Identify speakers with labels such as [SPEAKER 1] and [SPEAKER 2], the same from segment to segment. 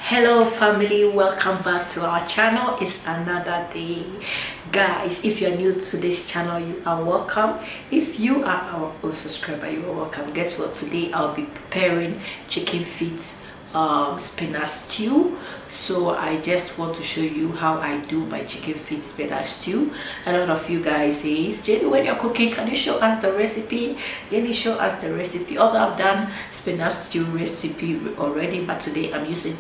[SPEAKER 1] Hello family, welcome back to our channel. It's another day, guys. If you're new to this channel, you are welcome. If you are our old subscriber, you are welcome. Guess what? Today I'll be preparing chicken feet spinach stew. So I just want to show you how I do my chicken feet spinach stew. A lot of you guys say, Jenny, when you're cooking, can you show us the recipe? Jenny, show us the recipe. Although I've done spinach stew recipe already, but today I'm using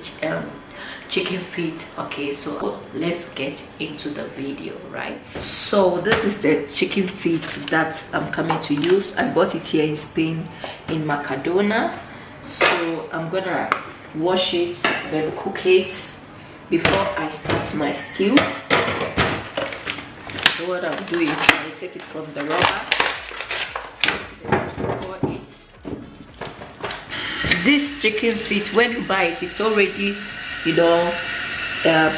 [SPEAKER 1] chicken feet. Okay, so let's get into the video. Right, so this is the chicken feet that I'm coming to use. I bought it here in Spain, in Mercadona. So I'm gonna wash it, then cook it before I start my stew. So what I'll do is I'll take it from the rubber, pour it. This chicken feet, when you buy it, it's already, you know,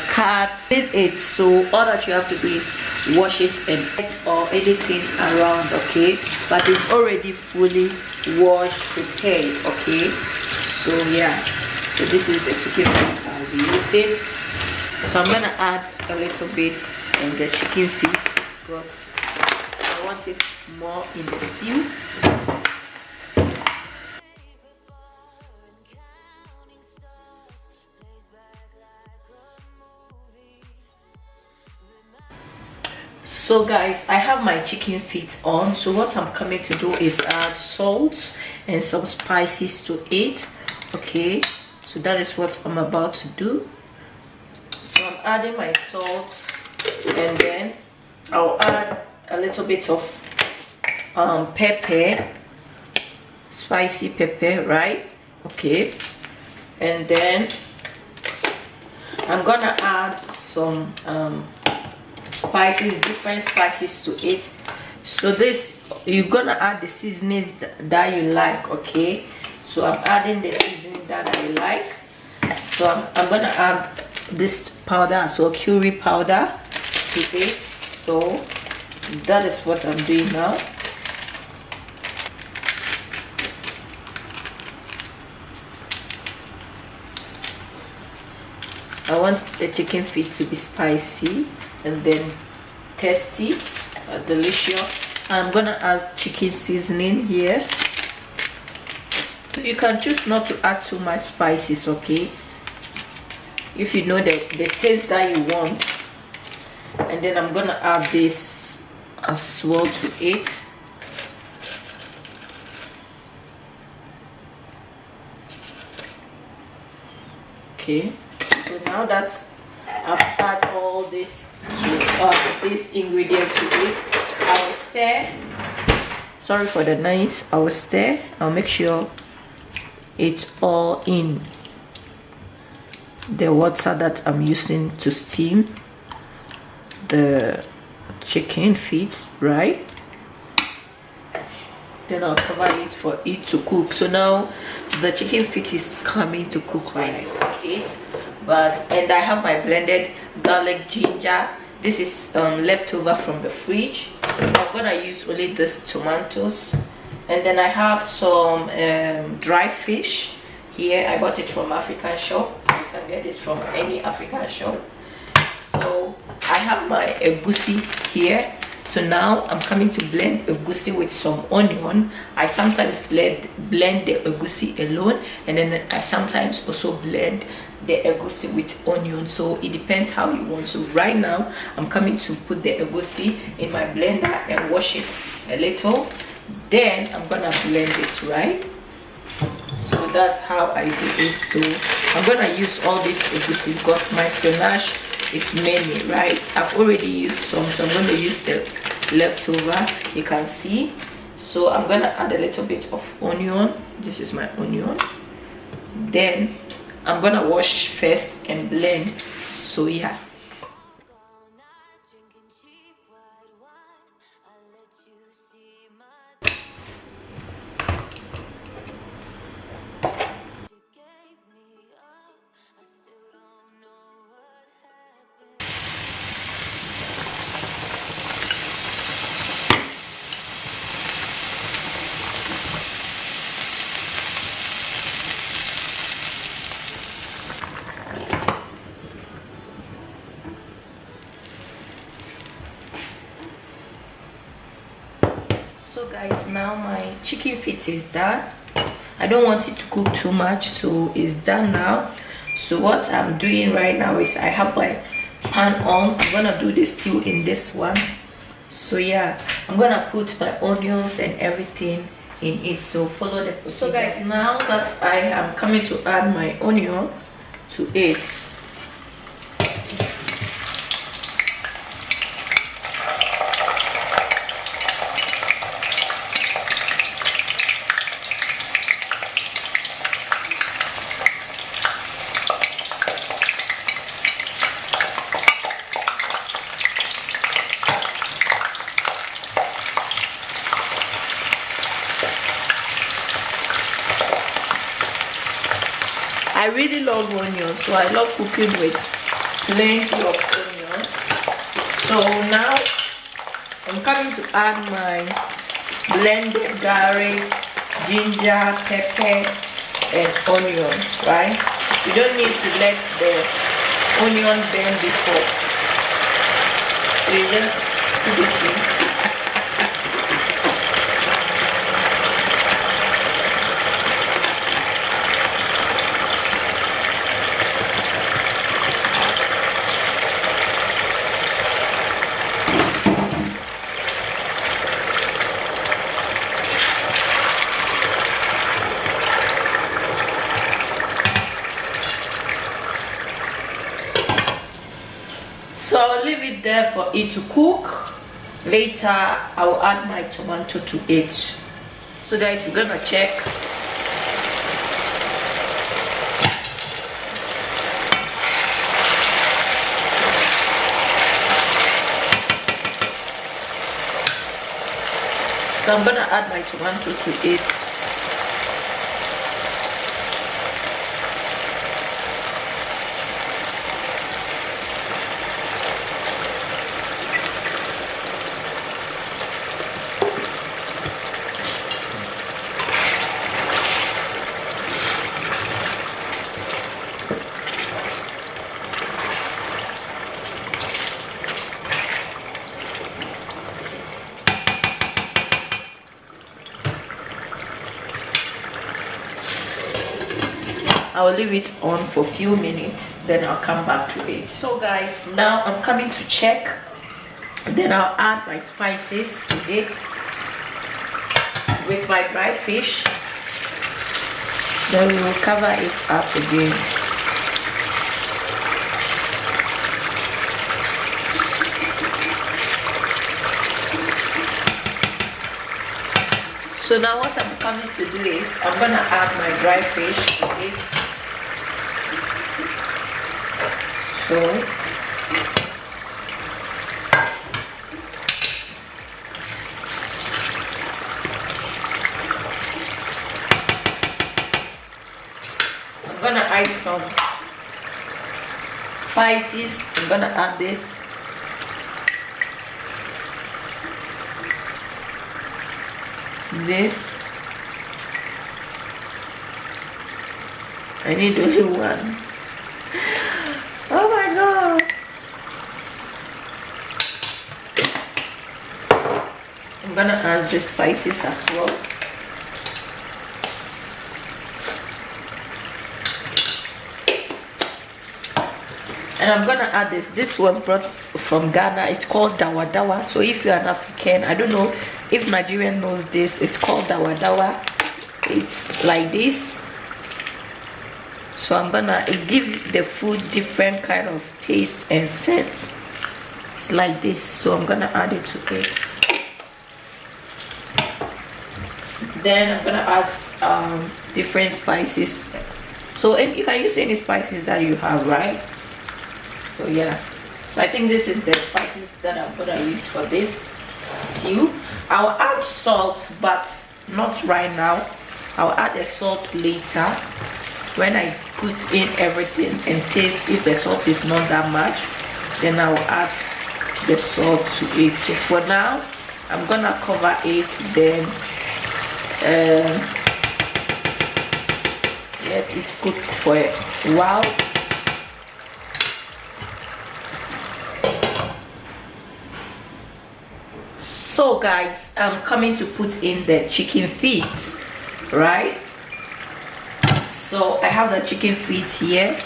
[SPEAKER 1] cut. It so all that you have to do is wash it and or anything around, okay? But it's already fully washed, prepared, okay? So yeah, so this is the chicken feet I'll be using. So I'm gonna add a little bit of the chicken feet because I want it more in the stew. So guys, I have my chicken feet on. So what I'm coming to do is add salt and some spices to it. Okay, so that is what I'm about to do. So I'm adding my salt, and then I'll add a little bit of pepper, spicy pepper, right? Okay, and then I'm gonna add some spices, different spices to it. So this, you're gonna add the seasonings that you like, okay? So I'm adding the seasoning that I like. So I'm gonna add this powder, so curry powder to it. So that is what I'm doing now. I want the chicken feet to be spicy and then tasty, delicious. I'm gonna add chicken seasoning here. You can choose not to add too much spices, okay, if you know the taste that you want. And then I'm gonna add this as well to it. Okay, so now that I've added all this ingredient to it, I will stir. Sorry for the noise. I will stir. I'll make sure it's all in the water that I'm using to steam the chicken feet, right? Then I'll cover it for it to cook. So now the chicken feet is coming to cook right now. And I have my blended garlic ginger. This is leftover from the fridge. I'm gonna use only this tomatoes. And then I have some dry fish here. I bought it from African shop. You can get it from any African shop. So I have my egusi here. So now I'm coming to blend egusi with some onion. I sometimes blend the egusi alone, and then I sometimes also blend the egusi with onion. So it depends how you want. So right now I'm coming to put the egusi in my blender and wash it a little. Then I'm gonna blend it, right? So that's how I do it. So I'm gonna use all this egusi because my spinach is many, right? I've already used some, so I'm gonna use the leftover. You can see. So I'm gonna add a little bit of onion. This is my onion. Then I'm gonna wash first and blend. So yeah. So guys, now my chicken feet is done. I don't want it to cook too much, so it's done now. So what I'm doing right now is I have my pan on. I'm gonna do the stew in this one. So yeah, I'm gonna put my onions and everything in it, so follow the procedure. So guys, now that I am coming to add my onion to it. I really love onion, so I love cooking with plenty of onion. So now I'm coming to add my blended garlic, ginger, pepper and onion, right? You don't need to let the onion burn before. You just put it in. So I'll leave it there for it to cook. Later I'll add my tomato to it. So guys, we're gonna check. So I'm gonna add my tomato to it. I'll leave it on for a few minutes, then I'll come back to it. So guys, now I'm coming to check. Then I'll add my spices to it with my dry fish. Then we will cover it up again. So now what I'm coming to do is I'm gonna add my dry fish to it. So I'm gonna add some spices. I'm gonna add this. I need only one. Oh my god. I'm gonna add the spices as well. And I'm gonna add this. This was brought from Ghana. It's called dawa dawa. So if you're an African, I don't know if Nigerian knows this, it's called dawa dawa. It's like this. So I'm gonna give the food different kind of taste and scent. It's like this. So I'm gonna add it to it. Then I'm gonna add different spices. So you can use any spices that you have, right? So yeah. So I think this is the spices that I'm gonna use for this stew. I'll add salt, but not right now. I'll add the salt later when I put in everything and taste. If the salt is not that much, then I'll add the salt to it. So for now, I'm gonna cover it, then let it cook for a while. So guys, I'm coming to put in the chicken feet, right? So I have the chicken feet here.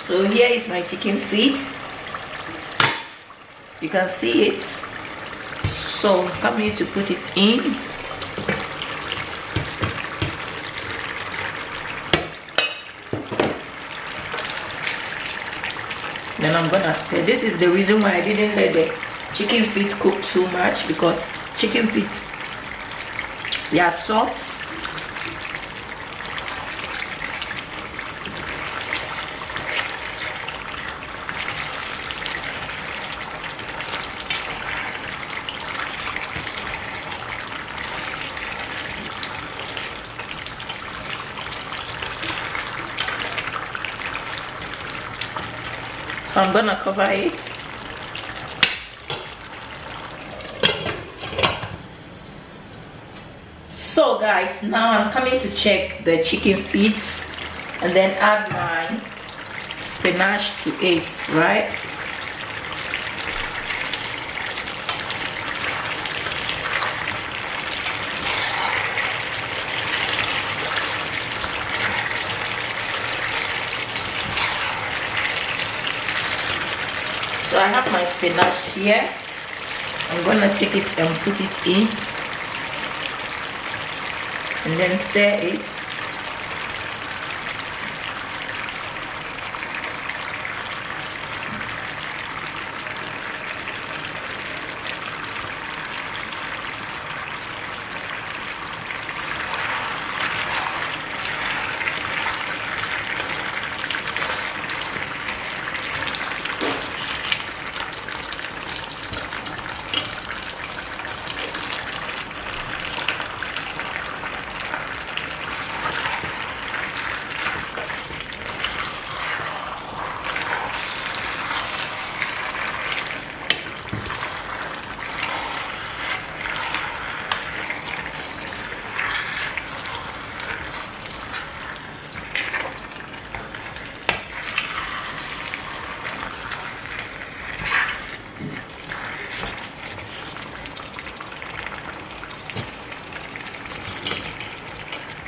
[SPEAKER 1] So here is my chicken feet. You can see it. So I'm coming to put it in. Then I'm gonna stir. This is the reason why I didn't let the chicken feet cook too much, because chicken feet, they are soft. So I'm gonna cover it. So guys, now I'm coming to check the chicken feet and then add my spinach to it, right? So I have my spinach here. I'm gonna take it and put it in and then stir it.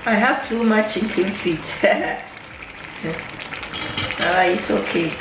[SPEAKER 1] I have too much chicken feet. It's okay.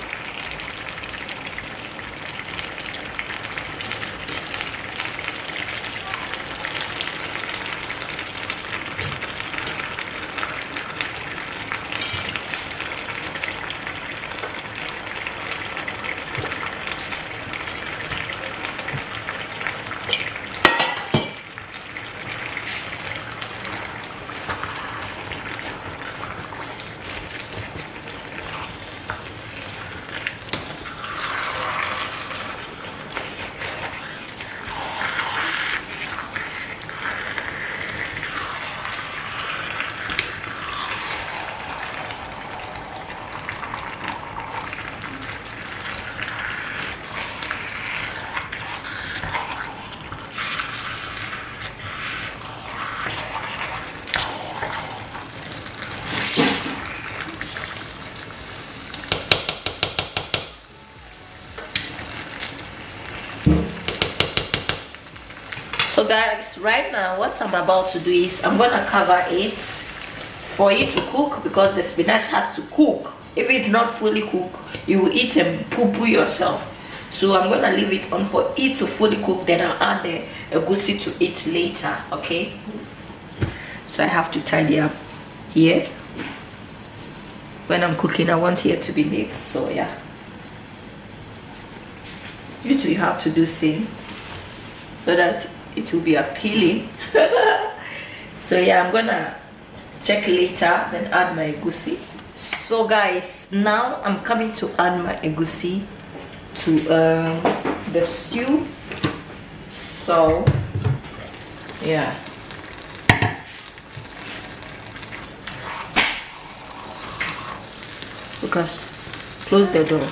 [SPEAKER 1] So guys, right now what I'm about to do is I'm gonna cover it for it to cook, because the spinach has to cook. If it's not fully cooked, you will eat and poo-poo yourself. So I'm gonna leave it on for it to fully cook, then I'll add the egusi to it later. Okay, so I have to tidy up here. When I'm cooking, I want here to be neat. So yeah, you too, you have to do same so that it will be appealing. So yeah, I'm gonna check later, then add my egusi. So guys, now I'm coming to add my egusi to the stew. So yeah, because close the door.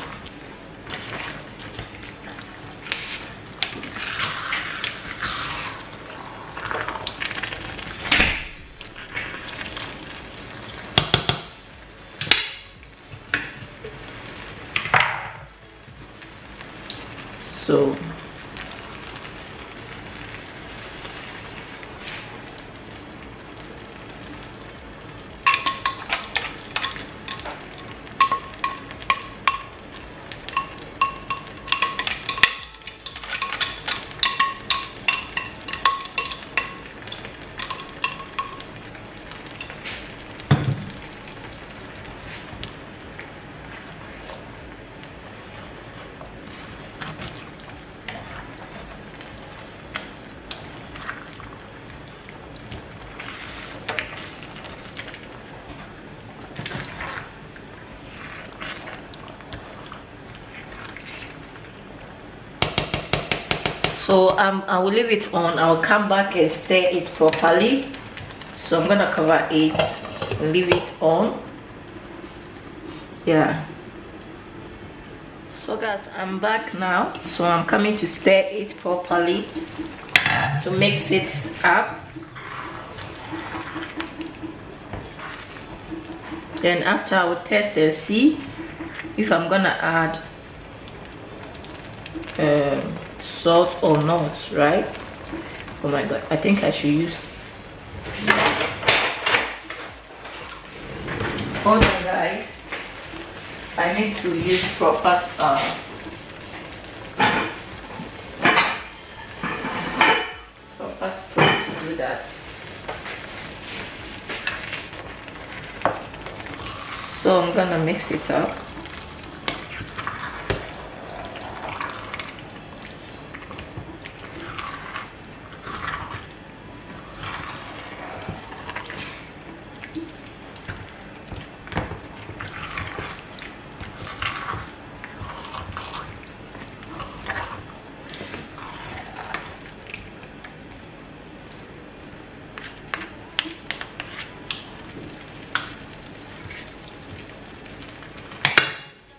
[SPEAKER 1] So I will leave it on. I'll come back and stir it properly. So I'm gonna cover it and leave it on. Yeah. So guys, I'm back now. So I'm coming to stir it properly to mix it up. Then after I will test and see if I'm gonna add salt or not, right? Oh my god, I think I should use. Hold on guys, I need to use proper spoon to do that. So I'm gonna mix it up.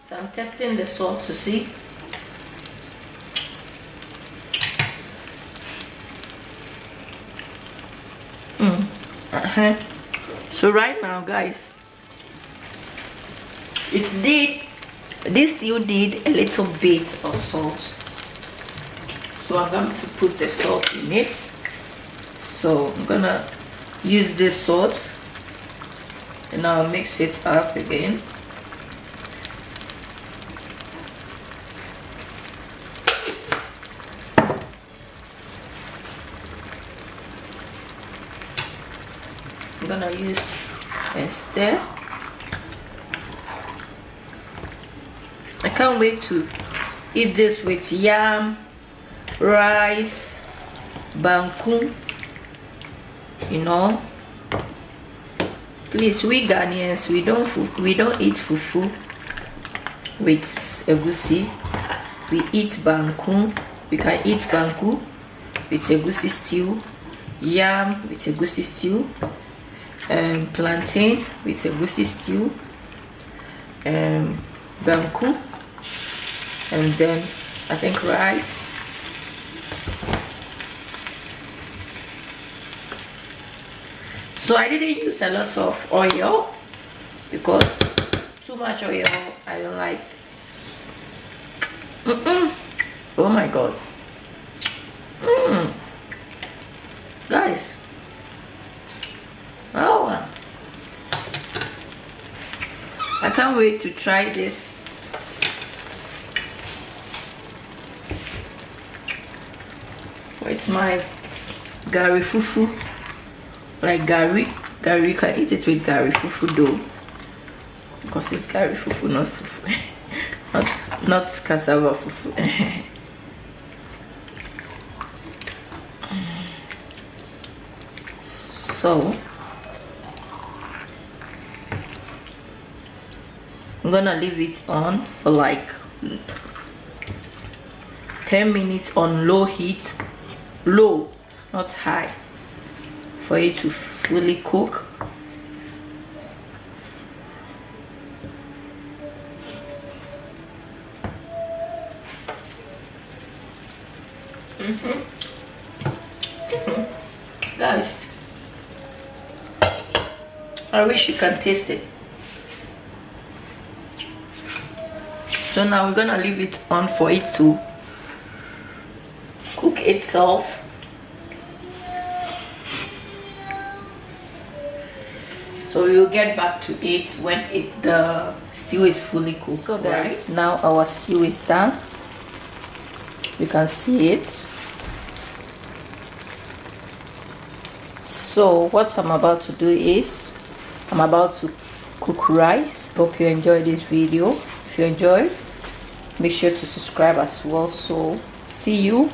[SPEAKER 1] So I'm testing the salt to see. So right now guys, this still did a little bit of salt. So I'm going to put the salt in it. So I'm gonna use this salt and I'll mix it up again. I'm gonna use a stir. I can't wait to eat this with yam, rice, banku. You know, please, we Ghanaians, we don't eat fufu with egusi. We eat banku. We can eat banku with egusi stew, yam with egusi stew, plantain with egusi stew, banku, and then I think rice. So I didn't use a lot of oil because too much oil I don't like. Oh my god. Guys. Oh, I can't wait to try this. It's my gari fufu. Like gari, you can eat it with gari fufu dough because it's gari fufu, not fufu, not cassava fufu. So I'm gonna leave it on for like 10 minutes on low heat, low, not high, for it to fully cook. Guys, I wish you can taste it. So now we're gonna leave it on for it to itself. So we will get back to it when the stew is fully cooked. So guys, now our stew is done. You can see it. So what I'm about to do is I'm about to cook rice. Hope you enjoyed this video. If you enjoyed, make sure to subscribe as well. So see you